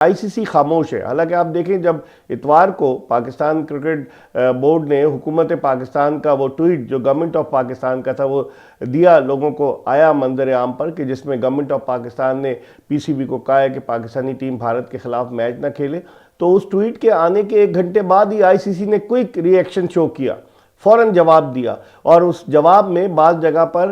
ICC खामोश है। हालांकि आप देखें, जब इतवार को पाकिस्तान क्रिकेट बोर्ड ने हुकूमत पाकिस्तान का वो ट्वीट जो गवर्नमेंट ऑफ पाकिस्तान का था वो दिया, लोगों को आया मंजर आम पर, कि जिसमें गवर्नमेंट ऑफ पाकिस्तान ने पीसीबी को कहा है कि पाकिस्तानी टीम भारत के खिलाफ मैच ना खेले, तो उस ट्वीट के आने के 1 घंटे बाद ही आईसीसी ने क्विक रिएक्शन शो किया, फ़ौरन जवाब दिया। और उस जवाब में बाज़ जगह पर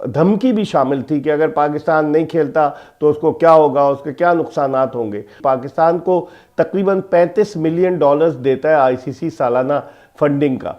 धमकी भी शामिल थी कि अगर पाकिस्तान नहीं खेलता तो उसको क्या होगा, उसके क्या नुकसानात होंगे। पाकिस्तान को तकरीबन $35 मिलियन देता है आईसीसी सालाना फंडिंग का।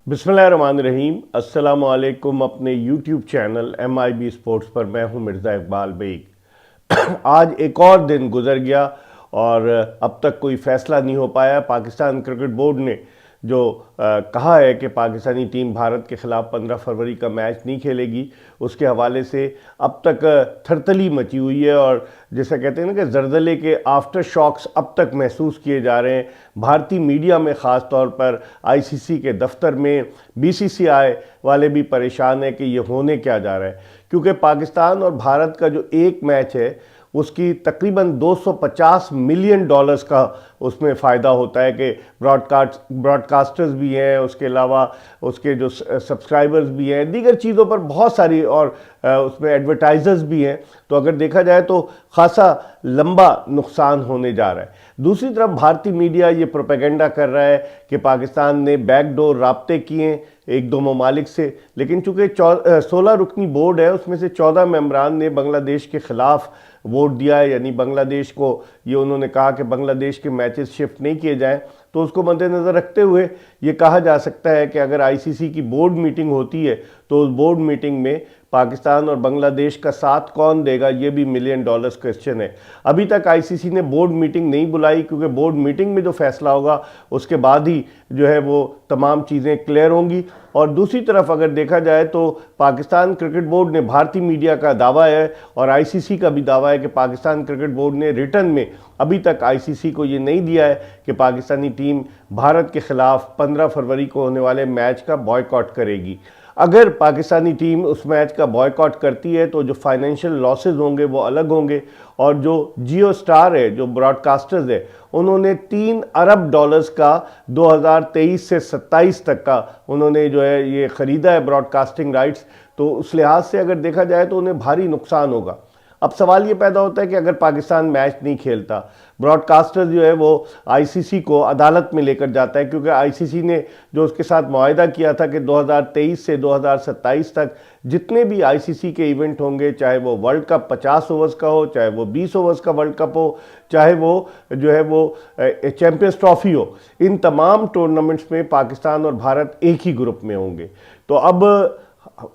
बिस्मिल्लाहिर्रहमानिर्रहीम, अस्सलामु अलैकुम। अपने यूट्यूब चैनल MIB स्पोर्ट्स पर मैं हूं मिर्ज़ा इकबाल बेग। आज एक और दिन गुजर गया और अब तक कोई फ़ैसला नहीं हो पाया। पाकिस्तान क्रिकेट बोर्ड ने जो कहा है कि पाकिस्तानी टीम भारत के ख़िलाफ़ 15 फरवरी का मैच नहीं खेलेगी, उसके हवाले से अब तक थरथली मची हुई है और जैसे कहते हैं ना कि ज़लज़ले के आफ्टर शॉक्स अब तक महसूस किए जा रहे हैं। भारतीय मीडिया में ख़ास तौर पर आईसीसी के दफ्तर में बीसीसीआई वाले भी परेशान है कि ये होने क्या जा रहा है, क्योंकि पाकिस्तान और भारत का जो एक मैच है उसकी तकरीबन $250 मिलियन का उसमें फ़ायदा होता है कि ब्रॉडकास्टर्स भी हैं, उसके अलावा उसके जो सब्सक्राइबर्स भी हैं, दीगर चीज़ों पर बहुत सारी, और उसमें एडवर्टाइज़र्स भी हैं। तो अगर देखा जाए तो ख़ासा लंबा नुकसान होने जा रहा है। दूसरी तरफ भारतीय मीडिया ये प्रोपेगेंडा कर रहा है कि पाकिस्तान ने बैकडोर राब्ते किए 1-2 ममालिक से, लेकिन चूँकि 16 रुकनी बोर्ड है, उसमें से 14 मेंबरान ने बांग्लादेश के ख़िलाफ़ वोट दिया है। यानी बांग्लादेश को ये उन्होंने कहा कि बांग्लादेश के मैचेस शिफ्ट नहीं किए जाएं। तो उसको मद्देनज़र रखते हुए ये कहा जा सकता है कि अगर आईसीसी की बोर्ड मीटिंग होती है तो उस बोर्ड मीटिंग में पाकिस्तान और बांग्लादेश का साथ कौन देगा, ये भी $1 मिलियन क्वेश्चन है। अभी तक आईसीसी ने बोर्ड मीटिंग नहीं बुलाई, क्योंकि बोर्ड मीटिंग में जो फैसला होगा उसके बाद ही जो है वो तमाम चीज़ें क्लियर होंगी। और दूसरी तरफ अगर देखा जाए तो पाकिस्तान क्रिकेट बोर्ड ने, भारतीय मीडिया का दावा है और आईसीसी का भी दावा है कि पाकिस्तान क्रिकेट बोर्ड ने रिटर्न में अभी तक आईसीसी को ये नहीं दिया है कि पाकिस्तानी टीम भारत के ख़िलाफ़ 15 फरवरी को होने वाले मैच का बॉयकॉट करेगी। अगर पाकिस्तानी टीम उस मैच का बॉयकॉट करती है तो जो फाइनेंशियल लॉसेस होंगे वो अलग होंगे, और जो जियो स्टार है, जो ब्रॉडकास्टर्स है, उन्होंने $3 अरब का 2023 से 27 तक का उन्होंने जो है ये ख़रीदा है ब्रॉडकास्टिंग राइट्स। तो उस लिहाज से अगर देखा जाए तो उन्हें भारी नुकसान होगा। अब सवाल ये पैदा होता है कि अगर पाकिस्तान मैच नहीं खेलता, ब्रॉडकास्टर जो है वो आईसीसी को अदालत में लेकर जाता है, क्योंकि आईसीसी ने जो उसके साथ मुआहदा किया था कि 2023 से 2027 तक जितने भी आईसीसी के इवेंट होंगे, चाहे वो वर्ल्ड कप 50 ओवर्स का हो, चाहे वो 20 ओवर्स का वर्ल्ड कप हो, चाहे वो जो है वो चैंपियंस ट्रॉफी हो, इन तमाम टूर्नामेंट्स में पाकिस्तान और भारत एक ही ग्रुप में होंगे। तो अब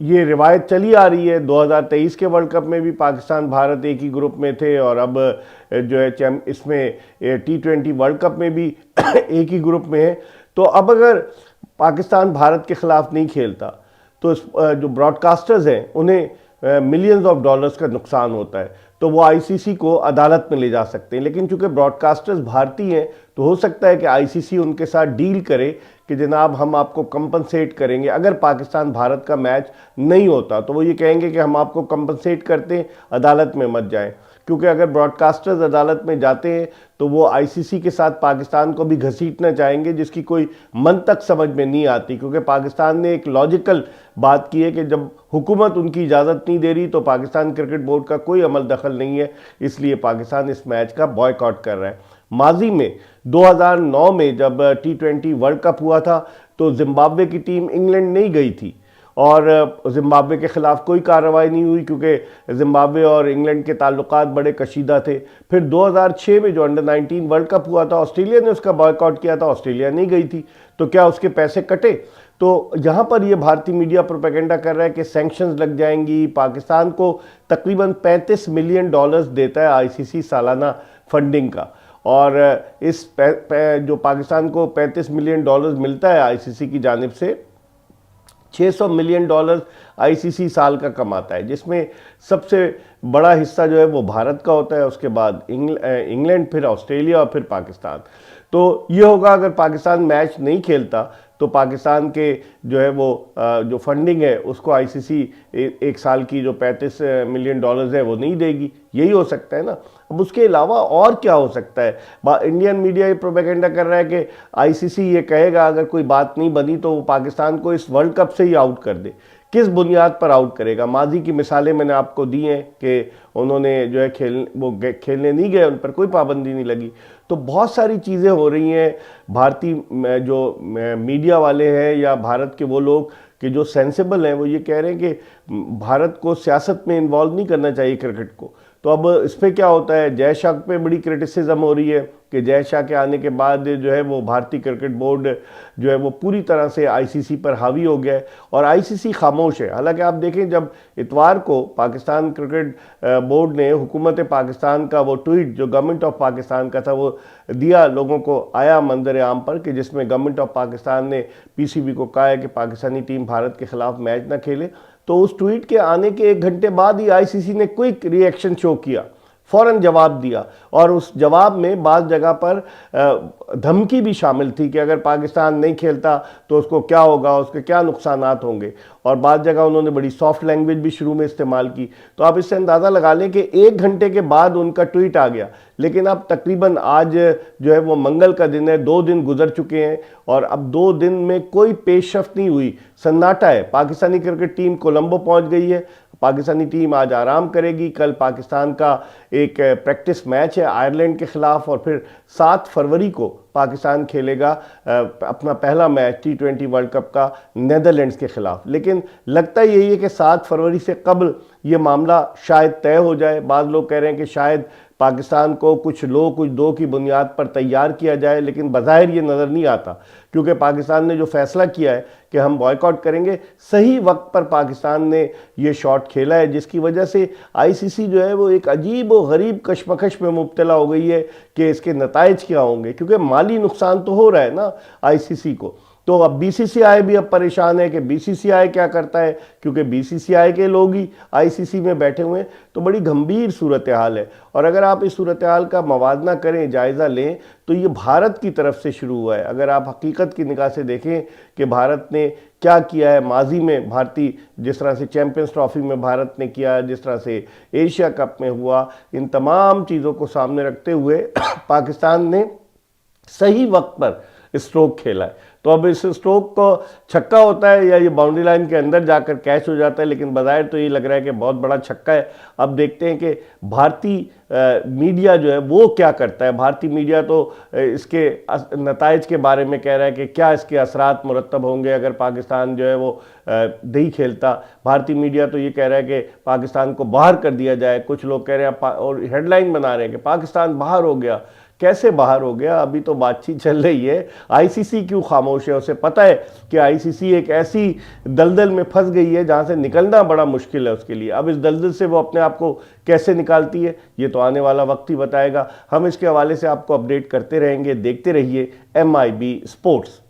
ये रिवायत चली आ रही है, 2023 के वर्ल्ड कप में भी पाकिस्तान भारत एक ही ग्रुप में थे, और अब जो है इसमें T20 वर्ल्ड कप में भी एक ही ग्रुप में है। तो अब अगर पाकिस्तान भारत के ख़िलाफ़ नहीं खेलता तो जो ब्रॉडकास्टर्स हैं उन्हें मिलियंस ऑफ डॉलर्स का नुकसान होता है, तो वो आईसीसी को अदालत में ले जा सकते हैं। लेकिन चूंकि ब्रॉडकास्टर्स भारतीय हैं तो हो सकता है कि आईसीसी उनके साथ डील करे कि जनाब हम आपको कंपनसेट करेंगे। अगर पाकिस्तान भारत का मैच नहीं होता तो वो ये कहेंगे कि हम आपको कंपनसेट करते हैं, अदालत में मत जाएं। क्योंकि अगर ब्रॉडकास्टर्स अदालत में जाते हैं तो वो आईसीसी के साथ पाकिस्तान को भी घसीटना चाहेंगे, जिसकी कोई मंतक समझ में नहीं आती। क्योंकि पाकिस्तान ने एक लॉजिकल बात की है कि जब हुकूमत उनकी इजाज़त नहीं दे रही तो पाकिस्तान क्रिकेट बोर्ड का कोई अमल दखल नहीं है, इसलिए पाकिस्तान इस मैच का बॉयकॉट कर रहा है। माजी में 2009 में जब T20 वर्ल्ड कप हुआ था तो जिम्बाब्वे की टीम इंग्लैंड नहीं गई थी और जिम्बाब्वे के ख़िलाफ़ कोई कार्रवाई नहीं हुई, क्योंकि जिम्बाब्वे और इंग्लैंड के ताल्लुकात बड़े कशीदा थे। फिर 2006 में जो अंडर 19 वर्ल्ड कप हुआ था, ऑस्ट्रेलिया ने उसका बॉयकॉट किया था, ऑस्ट्रेलिया नहीं गई थी, तो क्या उसके पैसे कटे? तो यहाँ पर ये भारतीय मीडिया प्रोपेगेंडा कर रहा है कि सैंक्शंस लग जाएंगी। पाकिस्तान को तकरीबन $35 मिलियन देता है आईसीसी सालाना फंडिंग का, और इस जो पाकिस्तान को $35 मिलियन मिलता है आईसीसी की जानिब से, $600 मिलियन आईसीसी साल का कमाता है, जिसमें सबसे बड़ा हिस्सा जो है वो भारत का होता है, उसके बाद इंग्लैंड, फिर ऑस्ट्रेलिया और फिर पाकिस्तान। तो ये होगा, अगर पाकिस्तान मैच नहीं खेलता तो पाकिस्तान के जो है वो जो फंडिंग है उसको आईसीसी एक साल की जो $35 मिलियन है वो नहीं देगी। यही हो सकता है ना। अब उसके अलावा और क्या हो सकता है? इंडियन मीडिया ये प्रोपेगेंडा कर रहा है कि आईसीसी ये कहेगा अगर कोई बात नहीं बनी तो वो पाकिस्तान को इस वर्ल्ड कप से ही आउट कर दे। किस बुनियाद पर आउट करेगा? माजी की मिसालें मैंने आपको दी हैं कि उन्होंने जो है खेलने नहीं गए, उन पर कोई पाबंदी नहीं लगी। तो बहुत सारी चीज़ें हो रही हैं। भारतीय जो मीडिया वाले हैं या भारत के वो लोग कि जो सेंसिबल हैं वो ये कह रहे हैं कि भारत को सियासत में इन्वॉल्व नहीं करना चाहिए क्रिकेट को। तो अब इस पर क्या होता है? जय शाह पे बड़ी क्रिटिसिज्म हो रही है कि जय शाह के आने के बाद जो है वो भारतीय क्रिकेट बोर्ड जो है वो पूरी तरह से आईसीसी पर हावी हो गया है और आईसीसी खामोश है। हालांकि आप देखें जब इतवार को पाकिस्तान क्रिकेट बोर्ड ने हुकूमत पाकिस्तान का वो ट्वीट जो गवर्नमेंट ऑफ पाकिस्तान का था वो दिया, लोगों को आया मंजर आम पर कि जिसमें गवर्नमेंट ऑफ पाकिस्तान ने पीसीबी को कहा है कि पाकिस्तानी टीम भारत के खिलाफ मैच ना खेले। तो उस ट्वीट के आने के 1 घंटे बाद ही आईसीसी ने क्विक रिएक्शन शो किया, फौरन जवाब दिया और उस जवाब में बाज़ जगह पर धमकी भी शामिल थी कि अगर पाकिस्तान नहीं खेलता तो उसको क्या होगा, उसके क्या नुकसानात होंगे। और बाज़ जगह उन्होंने बड़ी सॉफ्ट लैंग्वेज भी शुरू में इस्तेमाल की। तो आप इससे अंदाज़ा लगा लें कि 1 घंटे के बाद उनका ट्वीट आ गया। लेकिन अब तकरीबन आज जो है वो मंगल का दिन है, 2 दिन गुजर चुके हैं और अब 2 दिन में कोई पेशरफ्त नहीं हुई, सन्नाटा है। पाकिस्तानी क्रिकेट टीम कोलंबो पहुंच गई है। पाकिस्तानी टीम आज आराम करेगी। कल पाकिस्तान का एक प्रैक्टिस मैच है आयरलैंड के खिलाफ और फिर 7 फरवरी को पाकिस्तान खेलेगा अपना पहला मैच T20 वर्ल्ड कप का नेदरलैंड्स के खिलाफ। लेकिन लगता यही है कि 7 फरवरी से कबल ये मामला शायद तय हो जाए। बाज़ लोग कह रहे हैं कि शायद पाकिस्तान को कुछ दो की बुनियाद पर तैयार किया जाए, लेकिन बज़ाहिर ये नज़र नहीं आता क्योंकि पाकिस्तान ने जो फैसला किया है कि हम बॉयकॉट करेंगे, सही वक्त पर पाकिस्तान ने ये शॉट खेला है, जिसकी वजह से आईसीसी जो है वो एक अजीब व गरीब कशमकश में मुब्तला हो गई है कि इसके नताइज क्या होंगे, क्योंकि माली नुकसान तो हो रहा है ना आईसीसी को। तो अब बीसीसीआई भी अब परेशान है कि बीसीसीआई क्या करता है, क्योंकि बीसीसीआई के लोग ही आईसीसी में बैठे हुए हैं। तो बड़ी गंभीर सूरत हाल है और अगर आप इस सूरत हाल का मवाजना करें, जायज़ा लें, तो ये भारत की तरफ से शुरू हुआ है। अगर आप हकीकत की निगाह से देखें कि भारत ने क्या किया है माजी में, भारतीय जिस तरह से चैंपियंस ट्रॉफी में भारत ने किया, जिस तरह से एशिया कप में हुआ, इन तमाम चीज़ों को सामने रखते हुए पाकिस्तान ने सही वक्त पर स्ट्रोक खेला है। तो अब इस स्ट्रोक को छक्का होता है या ये बाउंड्री लाइन के अंदर जाकर कैच हो जाता है, लेकिन बज़ाहिर तो ये लग रहा है कि बहुत बड़ा छक्का है। अब देखते हैं कि भारतीय मीडिया जो है वो क्या करता है। भारतीय मीडिया तो इसके नताइज के बारे में कह रहा है कि क्या इसके असरात मुरतब होंगे अगर पाकिस्तान जो है वो नहीं खेलता। भारतीय मीडिया तो ये कह रहा है कि पाकिस्तान को बाहर कर दिया जाए। कुछ लोग कह रहे हैं और हेडलाइन बना रहे हैं कि पाकिस्तान बाहर हो गया। कैसे बाहर हो गया? अभी तो बातचीत चल रही है। आईसीसी क्यों खामोश है? उसे पता है कि आईसीसी एक ऐसी दलदल में फंस गई है जहां से निकलना बड़ा मुश्किल है उसके लिए। अब इस दलदल से वो अपने आप को कैसे निकालती है ये तो आने वाला वक्त ही बताएगा। हम इसके हवाले से आपको अपडेट करते रहेंगे। देखते रहिए MIB स्पोर्ट्स।